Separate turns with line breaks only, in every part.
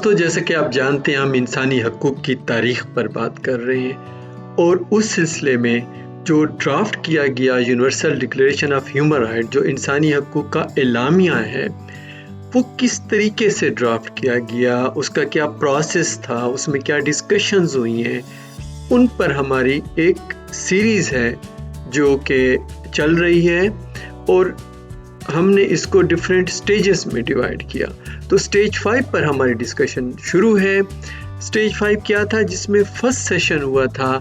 دوستو، جیسے کہ آپ جانتے ہیں ہم انسانی حقوق کی تاریخ پر بات کر رہے ہیں اور اس سلسلے میں جو ڈرافٹ کیا گیا universal declaration of human right جو انسانی حقوق کا اعلامیہ ہے وہ کس طریقے سے ڈرافٹ کیا گیا، اس کا کیا پروسیس تھا، اس میں کیا ڈسکشنز ہوئی ہیں، ان پر ہماری ایک سیریز ہے جو کہ چل رہی ہے اور ہم نے اس کو ڈیفرنٹ سٹیجز میں ڈیوائیڈ کیا۔ تو سٹیج 5 پر ہماری ڈسکشن شروع ہے۔ سٹیج 5 کیا تھا؟ جس میں فرسٹ سیشن ہوا تھا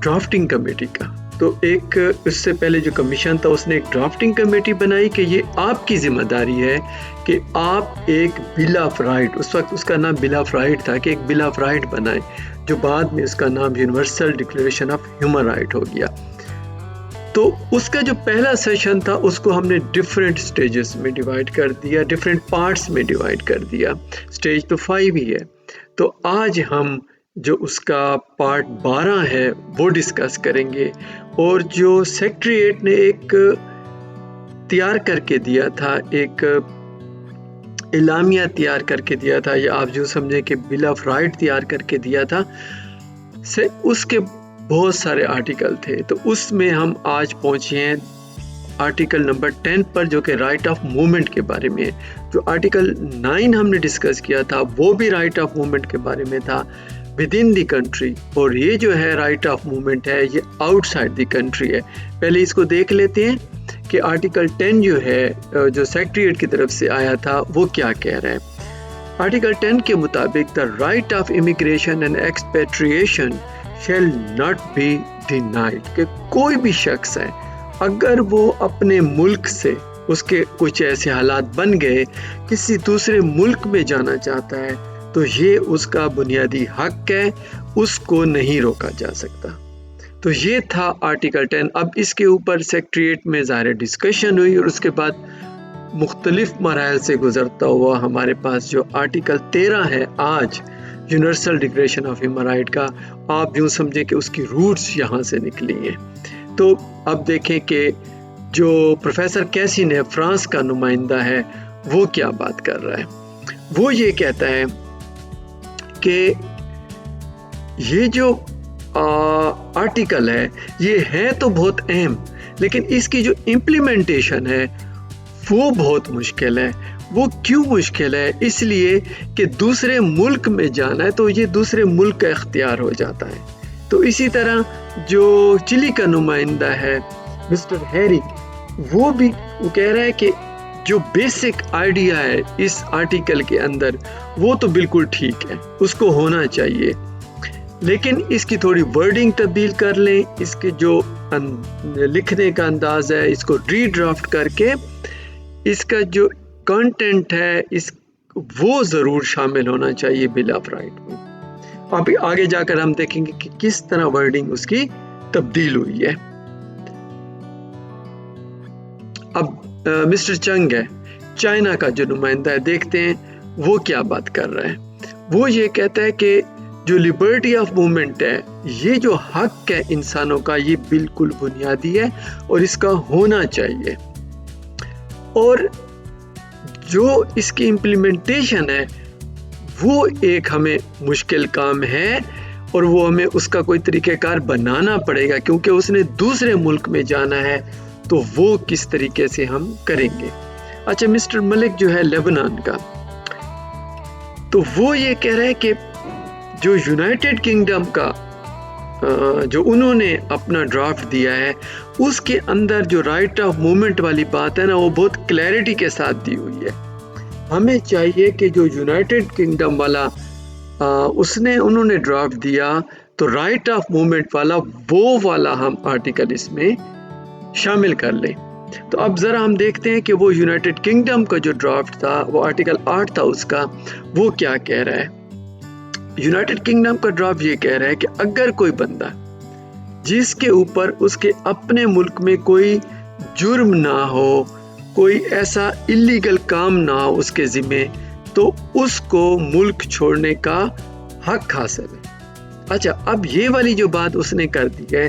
ڈرافٹنگ کمیٹی کا۔ تو ایک اس سے پہلے جو کمیشن تھا اس نے ایک ڈرافٹنگ کمیٹی بنائی کہ یہ آپ کی ذمہ داری ہے کہ آپ ایک بل آف رائٹ، اس وقت اس کا نام بل آف رائٹ تھا، کہ ایک بل آف رائٹ بنائیں جو بعد میں اس کا نام universal declaration of human right ہو گیا۔ تو اس کا جو پہلا سیشن تھا اس کو ہم نے ڈیفرنٹ سٹیجز میں ڈیوائیڈ کر دیا، ڈیفرنٹ پارٹس میں ڈیوائیڈ کر دیا۔ سٹیج تو 5 ہی ہے۔ تو آج ہم جو اس کا پارٹ 12 ہے وہ ڈسکس کریں گے، اور جو سیکریٹریٹ نے ایک تیار کر کے دیا تھا، ایک اعلامیہ تیار کر کے دیا تھا، یا آپ جو سمجھیں کہ بل آف رائٹ تیار کر کے دیا تھا، اس کے بہت سارے آرٹیکل تھے۔ تو اس میں ہم آج پہنچے ہیں آرٹیکل نمبر 10 پر، جو کہ رائٹ آف موومنٹ کے بارے میں ہے۔ جو آرٹیکل 9 ہم نے ڈسکس کیا تھا وہ بھی رائٹ آف موومنٹ کے بارے میں تھا ود ان دی کنٹری، اور یہ جو ہے رائٹ آف موومنٹ ہے یہ آؤٹ سائڈ دی کنٹری ہے۔ پہلے اس کو دیکھ لیتے ہیں کہ آرٹیکل 10 جو ہے جو سیکریٹریٹ کی طرف سے آیا تھا وہ کیا کہہ رہا ہے۔ آرٹیکل 10 کے مطابق the right of immigration and expatriation shall not be denied، کہ کوئی بھی شخص ہے اگر وہ اپنے ملک سے، اس کے کچھ ایسے حالات بن گئے، کسی دوسرے ملک میں جانا چاہتا ہے تو یہ اس کا بنیادی حق ہے، اس کو نہیں روکا جا سکتا۔ تو یہ تھا آرٹیکل 10۔ اب اس کے اوپر سیکریٹریٹ میں ظاہر ڈسکشن ہوئی، اور اس کے بعد مختلف مراحل سے گزرتا ہوا ہمارے پاس جو آرٹیکل 13 ہے آج universal declaration of human right کا، آپ یوں سمجھیں کہ اس کی روٹس یہاں سے نکلی ہیں۔ تو اب دیکھیں کہ جو پروفیسر کیسن ہے، فرانس کا نمائندہ ہے، وہ کیا بات کر رہا ہے۔ وہ یہ کہتا ہے کہ یہ جو آرٹیکل ہے یہ ہے تو بہت اہم، لیکن اس کی جو امپلیمنٹیشن ہے وہ بہت مشکل ہے۔ وہ کیوں مشکل ہے؟ اس لیے کہ دوسرے ملک میں جانا ہے تو یہ دوسرے ملک کا اختیار ہو جاتا ہے۔ تو اسی طرح جو چلی کا نمائندہ ہے مسٹر ہیری، وہ بھی کہہ رہا ہے کہ جو بیسک آئیڈیا ہے اس آرٹیکل کے اندر وہ تو بالکل ٹھیک ہے، اس کو ہونا چاہیے، لیکن اس کی تھوڑی ورڈنگ تبدیل کر لیں، اس کے جو لکھنے کا انداز ہے اس کو ری ڈرافٹ کر کے اس کا جو کنٹینٹ ہے وہ ضرور شامل ہونا چاہیے بل آف رائٹ میں۔ اب آگے جا کر ہم دیکھیں گے کہ کس طرح ورڈنگ اس کی تبدیل ہوئی ہے۔ اب مسٹر چنگ ہے، چائنا کا جو نمائندہ ہے، دیکھتے ہیں وہ کیا بات کر رہا ہے۔ وہ یہ کہتا ہے کہ جو لبرٹی آف موومنٹ ہے، یہ جو حق ہے انسانوں کا، یہ بالکل بنیادی ہے اور اس کا ہونا چاہیے، اور جو اس کی امپلیمنٹیشن ہے وہ ایک ہمیں مشکل کام ہے، اور وہ ہمیں اس کا کوئی طریقہ کار بنانا پڑے گا، کیونکہ اس نے دوسرے ملک میں جانا ہے تو وہ کس طریقے سے ہم کریں گے۔ اچھا، مسٹر ملک جو ہے لیبنان کا، تو وہ یہ کہہ رہے ہیں کہ جو یونائٹڈ کنگڈم کا جو انہوں نے اپنا ڈرافٹ دیا ہے اس کے اندر جو رائٹ آف موومنٹ والی بات ہے نا، وہ بہت کلیئرٹی کے ساتھ دی ہوئی ہے۔ ہمیں چاہیے کہ جو یونائٹڈ کنگڈم والا انہوں نے ڈرافٹ دیا، تو رائٹ آف موومنٹ وہ والا ہم آرٹیکل اس میں شامل کر لیں۔ تو اب ذرا ہم دیکھتے ہیں کہ وہ یونائٹڈ کنگڈم کا جو ڈرافٹ تھا، وہ آرٹیکل 8 تھا اس کا، وہ کیا کہہ رہا ہے۔ یونائٹڈ کنگڈم کا ڈرافٹ یہ کہہ رہا ہے کہ اگر کوئی بندہ جس کے اوپر اس کے اپنے ملک میں کوئی جرم نہ ہو، کوئی ایسا اللیگل کام نہ ہو اس کے ذمے، تو اس کو ملک چھوڑنے کا حق حاصل ہے۔ اچھا، اب یہ والی جو بات اس نے کر دی ہے